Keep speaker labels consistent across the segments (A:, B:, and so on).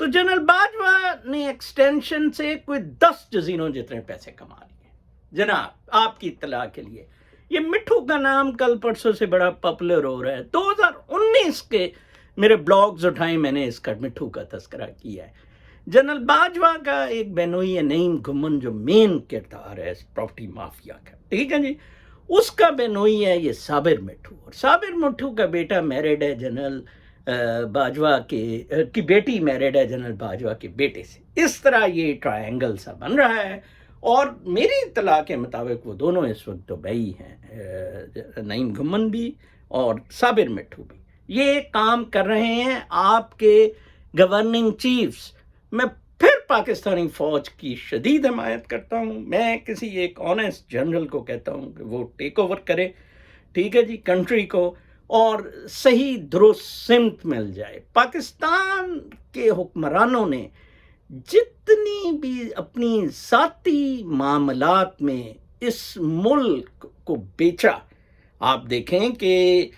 A: تو جنرل باجوہ نے ایکسٹینشن سے کوئی 10 جزیروں جتنے پیسے کما لیے. جناب آپ کی اطلاع کے لیے یہ مٹھو کا نام کل پرسوں سے بڑا پاپولر ہو رہا ہے. 2019 کے میرے بلاگز اٹھائیں میں نے اس کا مٹھو کا تذکرہ کیا ہے. جنرل باجوہ کا ایک بہنوئی ہے نعیم گھمن جو مین کردار ہے اس پراپرٹی مافیا کا, ٹھیک ہے جی, اس کا بہنوئی ہے یہ صابر مٹھو, اور صابر مٹھو کا بیٹا میرڈ ہے جنرل باجوہ کی بیٹی میرڈ ہے جنرل باجوہ کے بیٹے سے. اس طرح یہ ٹرائنگل سا بن رہا ہے, اور میری اطلاع کے مطابق وہ دونوں اس وقت دبئی ہیں, نعیم گھمن بھی اور صابر مٹھو بھی. یہ کام کر رہے ہیں آپ کے گورننگ چیفز. میں پھر پاکستانی فوج کی شدید حمایت کرتا ہوں. میں کسی ایک آنیسٹ جنرل کو کہتا ہوں کہ وہ ٹیک اوور کرے, ٹھیک ہے جی, کنٹری کو, اور صحیح درست سمت مل جائے. پاکستان کے حکمرانوں نے جتنی بھی اپنی ذاتی معاملات میں اس ملک کو بیچا, آپ دیکھیں کہ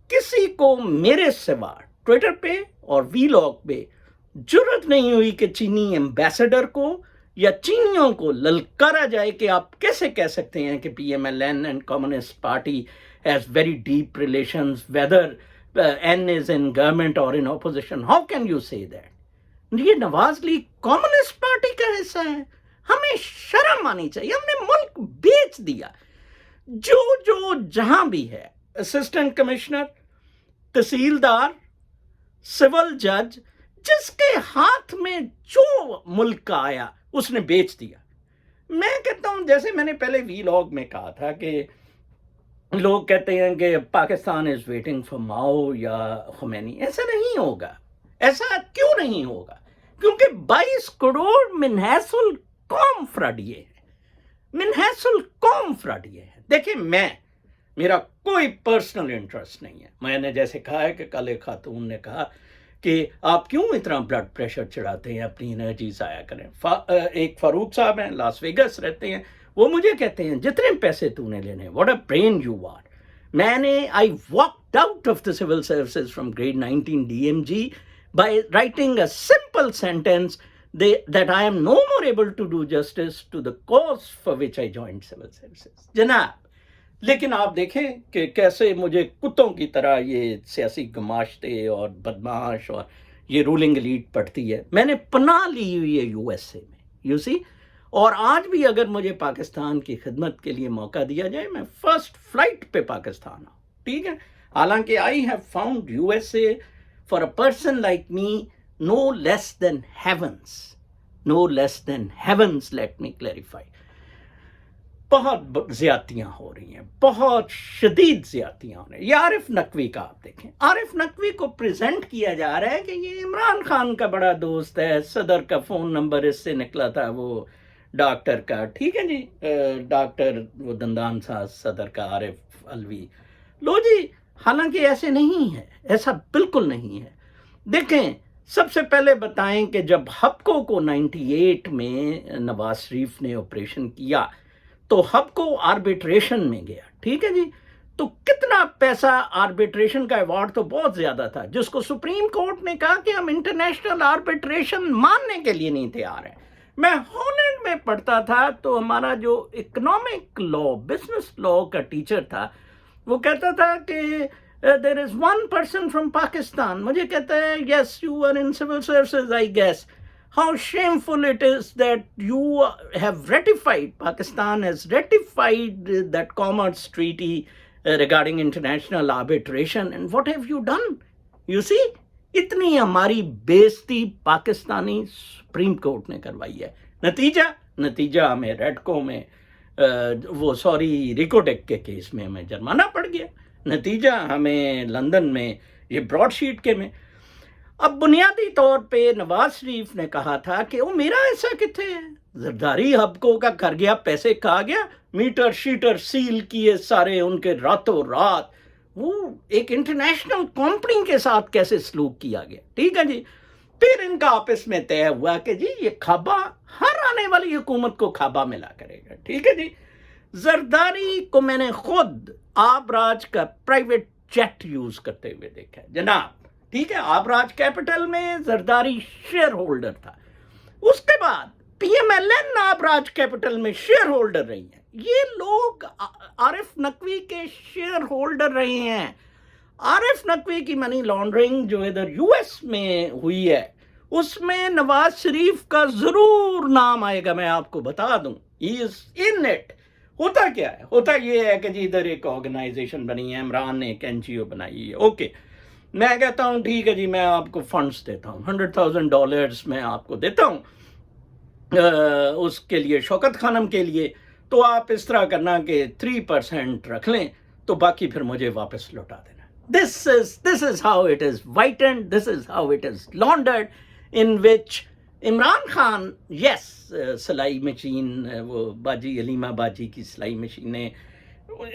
A: کسی کو میرے سوا ٹویٹر پہ اور وی لاگ پہ جرت نہیں ہوئی کہ چینی ایمبیسڈر کو یا چینیوں کو للکارا جائے کہ آپ کیسے کہہ سکتے ہیں کہ P M L N and communist party has very deep relations, whether N is in government or in opposition. How can you say that? یہ نواز لیگ کمیونسٹ پارٹی کا حصہ ہے. ہمیں شرم آنی چاہیے. ہم نے ملک بیچ دیا. جو جہاں بھی ہے, اسسٹنٹ کمشنر, تحصیلدار, سول جج, جس کے ہاتھ میں جو ملک کا آیا اس نے بیچ دیا. میں کہتا ہوں, جیسے میں نے پہلے وی لاگ میں کہا تھا کہ لوگ کہتے ہیں کہ پاکستان از ویٹنگ فار ماؤ یا خمینی. ایسا نہیں ہوگا. ایسا کیوں نہیں ہوگا؟ کیونکہ 22 کروڑ من حیث القوم فراڈیے ہیں. من حیث القوم فراڈیے ہیں. دیکھیں, میرا کوئی پرسنل انٹرسٹ نہیں ہے. میں نے جیسے کہا ہے کہ کل ایک خاتون نے کہا کہ آپ کیوں اتنا بلڈ پریشر چڑھاتے ہیں, اپنی انرجی ضائع کریں. ایک فاروق صاحب ہیں, لاس ویگس رہتے ہیں, وہ مجھے کہتے ہیں جتنے پیسے تو نے لینے, what a brain you are. میں نے I walked out of the civil services from grade 19 DMG by writing a simple sentence that I am no more able to do justice to the cause for which I joined civil services. جناب, لیکن آپ دیکھیں کہ کیسے مجھے کتوں کی طرح یہ سیاسی گماشتے اور بدماش اور یہ رولنگ ایلیٹ پڑھتی ہے. میں نے پناہ لی ہوئی ہے USA میں, یو سی, اور آج بھی اگر مجھے پاکستان کی خدمت کے لیے موقع دیا جائے میں فرسٹ فلائٹ پہ پاکستان آؤں, ٹھیک ہے. حالانکہ I have found USA for a person like me no less than heavens. No less than heavens, let me clarify. بہت زیادتیاں ہو رہی ہیں, بہت شدید زیادتیاں ہو رہی ہیں. یہ عارف نقوی کا آپ دیکھیں, عارف نقوی کو پریزنٹ کیا جا رہا ہے کہ یہ عمران خان کا بڑا دوست ہے. صدر کا فون نمبر اس سے نکلا تھا, وہ ڈاکٹر کا, ٹھیک ہے جی, ڈاکٹر وہ دندان ساز صدر کا عارف الوی. لو جی, حالانکہ ایسے نہیں ہے, ایسا بالکل نہیں ہے. دیکھیں, سب سے پہلے بتائیں کہ جب ہپکو کو 98 میں نواز شریف نے آپریشن کیا تو ہپکو آربیٹریشن میں گیا, ٹھیک ہے جی. تو کتنا پیسہ آربیٹریشن کا ایوارڈ تو بہت زیادہ تھا, جس کو سپریم کورٹ نے کہا کہ ہم انٹرنیشنل آربیٹریشن ماننے کے لیے نہیں تیار ہیں. میں ہالینڈ میں پڑھتا تھا تو ہمارا جو اکنامک لا, بزنس لا کا ٹیچر تھا, وہ کہتا تھا کہ there is one person from Pakistan. مجھے کہتا ہے yes you are in civil services I guess. How shameful it is that you have ratified, Pakistan has ratified that commerce treaty regarding international arbitration, and what have you done? You see, اتنی ہماری بےزتی Pakistani supreme court نے کروائی ہے. نتیجہ ہمیں ریڈکو میں وہ ریکوٹیک کے کیس میں ہمیں جرمانہ پڑ گیا. نتیجہ ہمیں لندن میں یہ براڈ شیٹ کے میں. اب بنیادی طور پہ نواز شریف نے کہا تھا کہ وہ میرا ایسا کتنے ہے, زرداری ہپکو کا کر گیا, پیسے کھا گیا, میٹر شیٹر سیل کیے سارے ان کے راتوں رات. وہ ایک انٹرنیشنل کمپنی کے ساتھ کیسے سلوک کیا گیا, ٹھیک ہے جی. پھر ان کا آپس میں طے ہوا کہ جی یہ کھابا ہر آنے والی حکومت کو کھابا ملا کرے گا, ٹھیک ہے جی. زرداری کو میں نے خود آبراج کا پرائیویٹ جیٹ یوز کرتے ہوئے دیکھا ہے. جناب, ٹھیک ہے. آبراج کیپٹل میں زرداری شیئر ہولڈر تھا. اس کے بعد P M L N Abraaj capital میں شیئر ہولڈر رہی ہیں. یہ لوگ عارف نقوی کے شیئر ہولڈر رہے ہیں. عارف نقوی کی منی لانڈرنگ جو ادھر یو ایس میں ہوئی ہے اس میں نواز شریف کا ضرور نام آئے گا. میں آپ کو بتا دوں ہی از ان اٹ. ہوتا کیا ہے؟ ہوتا یہ ہے کہ جی ادھر ایک آرگنائزیشن بنی ہے, عمران نے ایک این جی او بنائی ہے. اوکے, میں کہتا ہوں ٹھیک ہے جی میں آپ کو فنڈز دیتا ہوں, $100,000 میں آپ کو دیتا ہوں اس کے لیے, شوکت خانم کے لیے. تو آپ اس طرح کرنا کہ 3% رکھ لیں تو باقی پھر مجھے واپس لوٹا دینا. This is how it is whitened, this is how it is laundered, in which Imran Khan, یس, سلائی مشین, وہ باجی علیمہ باجی کی سلائی مشینیں,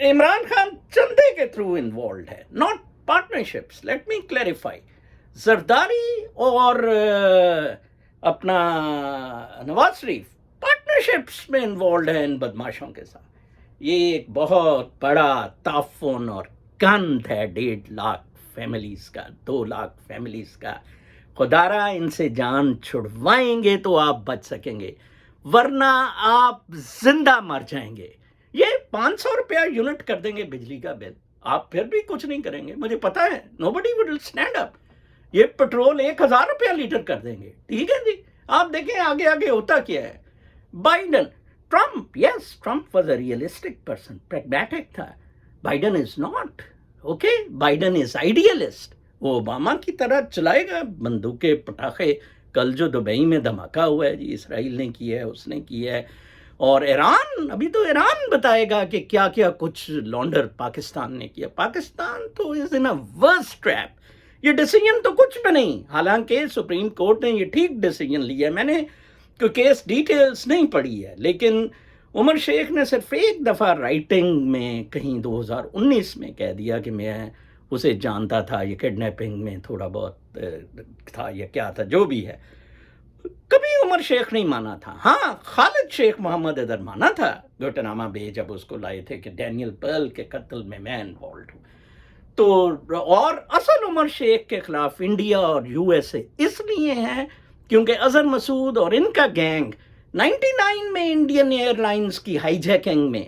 A: عمران خان چندے کے تھرو انوالوڈ ہے, not partnerships. Let me clarify. Zardari اور اپنا نواز شریف پارٹنرشپس میں انوالوڈ ہے ان بدماشوں کے ساتھ. یہ ایک بہت بڑا تعفن اور گند ہے 1.5 لاکھ فیملیز کا, 2 لاکھ فیملیز کا. خدارا ان سے جان چھڑوائیں گے تو آپ بچ سکیں گے, ورنہ آپ زندہ مر جائیں گے. یہ $500 یونٹ کر دیں گے بجلی کا بل, آپ پھر بھی کچھ نہیں کریں گے, مجھے پتا ہے. nobody would stand up. یہ پیٹرول $1,000 لیٹر کر دیں گے. ٹھیک ہے جی, آپ دیکھیں آگے آگے ہوتا کیا ہے. Biden, Trump, yes, Trump was a realistic person, pragmatic تھا. Biden is not. Okay, Biden is idealist. وہ اوباما کی طرح چلائے گا بندوقیں پٹاخے. کل جو دبئی میں دھماکہ ہوا ہے جی, اسرائیل نے کیا ہے, اس نے کیا ہے. اور ایران, ابھی تو ایران بتائے گا کہ کیا کیا کچھ لانڈر پاکستان نے کیا. پاکستان تو از ان اے ورس ٹریپ. یہ ڈیسیجن تو کچھ بھی نہیں, حالانکہ سپریم کورٹ نے یہ ٹھیک ڈیسیجن لیا. میں نے کوئی کیس ڈیٹیلز نہیں پڑھی ہے, لیکن عمر شیخ نے صرف ایک دفعہ رائٹنگ میں کہیں 2019 میں کہہ دیا کہ میں اسے جانتا تھا, یہ کڈنیپنگ میں تھوڑا بہت تھا یا کیا تھا, جو بھی ہے. کبھی عمر شیخ نہیں مانا تھا. ہاں, خالد شیخ محمد ادھر مانا تھا گوٹناما بے, جب اس کو لائے تھے کہ ڈینیل پرل کے قتل میں میں انوالوڈ ہوں. تو اور اصل عمر شیخ کے خلاف انڈیا اور یو ایس اے اس لیے ہیں کیونکہ اظہر مسعود اور ان کا گینگ 99 میں انڈین ایئر لائنز کی ہائی جیکنگ میں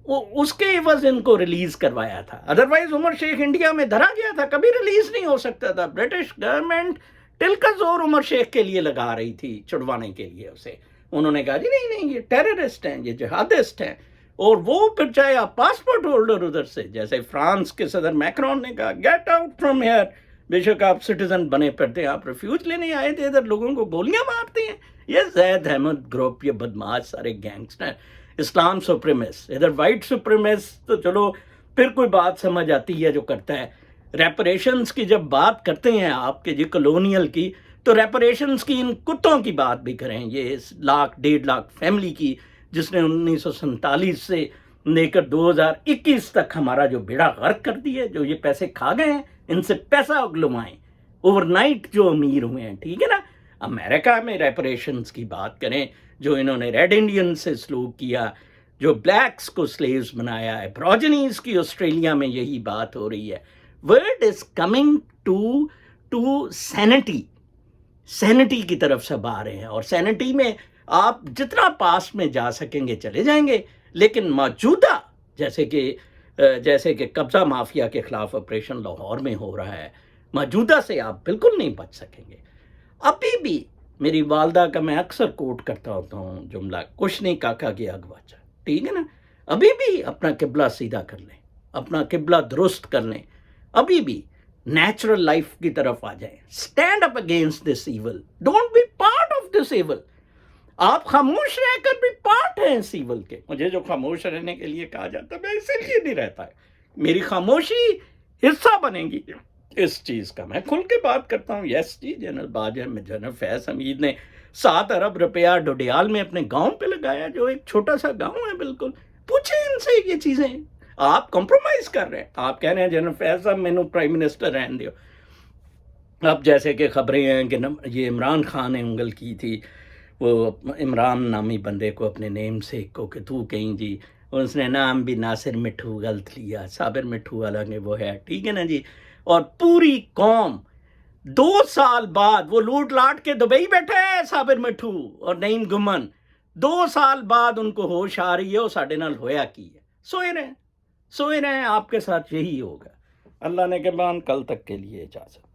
A: اس کے عوض ان کو ریلیز کروایا تھا. ادروائز عمر شیخ انڈیا میں دھرا گیا تھا, کبھی ریلیز نہیں ہو سکتا تھا. برٹش گورنمنٹ ٹل کا زور عمر شیخ کے لیے لگا رہی تھی چھڑوانے کے لیے اسے. انہوں نے کہا جی نہیں نہیں, یہ ٹیررسٹ ہیں, یہ جہادسٹ ہیں. اور وہ پھر چاہے آپ پاسپورٹ ہولڈر ادھر سے, جیسے فرانس کے صدر میکرون نے کہا گیٹ آؤٹ فرام ہیئر, بے شک آپ سٹیزن بنے پڑتے ہیں, آپ ریفیوج لینے آئے تھے ادھر, لوگوں کو گولیاں مارتے ہیں. یہ زید احمد گروپ, یہ بدماش سارے گینگسٹر, اسلام سپریمسٹ, ادھر وائٹ سپریمسٹ. تو چلو پھر کوئی بات سمجھ آتی ہے جو کرتا ہے. ریپریشنز کی جب بات کرتے ہیں آپ کے جی کلونیل کی, تو ریپریشنز کی ان کتوں کی بات بھی کریں. یہ 1.5 لاکھ فیملی کی جس نے 1947 سے لے کر 2021 تک ہمارا جو بیڑا غرق کر دی ہے, جو یہ پیسے کھا گئے ہیں, ان سے پیسہ اگلوائیں, اوور نائٹ جو امیر ہوئے ہیں. ٹھیک ہے نا. امریکہ میں ریپریشنز کی بات کریں, جو انہوں نے ریڈ انڈین سے سلوک کیا, جو بلیکس کو سلیوز بنایا ہے. پروجنیز کی آسٹریلیا میں یہی بات ہو رہی ہے. ورڈ از کمنگ ٹو سینٹی کی طرف سے آ رہے ہیں, اور سینٹی میں آپ جتنا پاس میں جا سکیں گے چلے جائیں گے, لیکن موجودہ جیسے کہ قبضہ مافیا کے خلاف آپریشن لاہور میں ہو رہا ہے, موجودہ سے آپ بالکل نہیں بچ سکیں گے. ابھی بھی میری والدہ کا میں اکثر کوٹ کرتا ہوتا ہوں جملہ, کچھ نہیں کاکا گیا گواچا. ٹھیک ہے نا. ابھی بھی اپنا قبلہ سیدھا کر لیں, اپنا قبلہ درست کر لیں, ابھی بھی نیچرل لائف کی طرف آ جائیں. Stand up against this evil, don't be part of this evil. آپ خاموش رہ کر بھی پارٹ ہیں اس ایول کے. مجھے جو خاموش رہنے کے لیے کہا جاتا ہے, میں اسی لیے نہیں رہتا ہے. میری خاموشی حصہ بنے گی اس چیز کا. میں کھل کے بات کرتا ہوں. یس جی, جنرل فیض حمید نے 7 ارب روپیہ ڈوڈیال میں اپنے گاؤں پہ لگایا, جو ایک چھوٹا سا گاؤں ہے بالکل. پوچھیں ان سے یہ چیزیں. آپ کمپرومائز کر رہے ہیں, آپ کہہ رہے ہیں جنرل فیض صاحب مینو پرائم منسٹر رہن دیو. اب جیسے کہ خبریں ہیں کہ یہ عمران خان نے انگل کی تھی وہ عمران نامی بندے کو اپنے نیم سے کو کہ تو کہیں جی, اس نے نام بھی ناصر مٹھو غلط لیا, صابر مٹھو حالانکہ وہ ہے. ٹھیک ہے نا جی. اور پوری قوم 2 سال بعد وہ لوٹ لاٹ کے دبئی بیٹھے ہیں صابر مٹھو اور نعیم گمن، 2 سال بعد ان کو ہوش آ رہی ہے وہ ساڈے نال ہویا کی ہے. سوئے رہیں آپ کے ساتھ یہی ہوگا. اللہ نے کے بان کل تک کے لیے اجازت.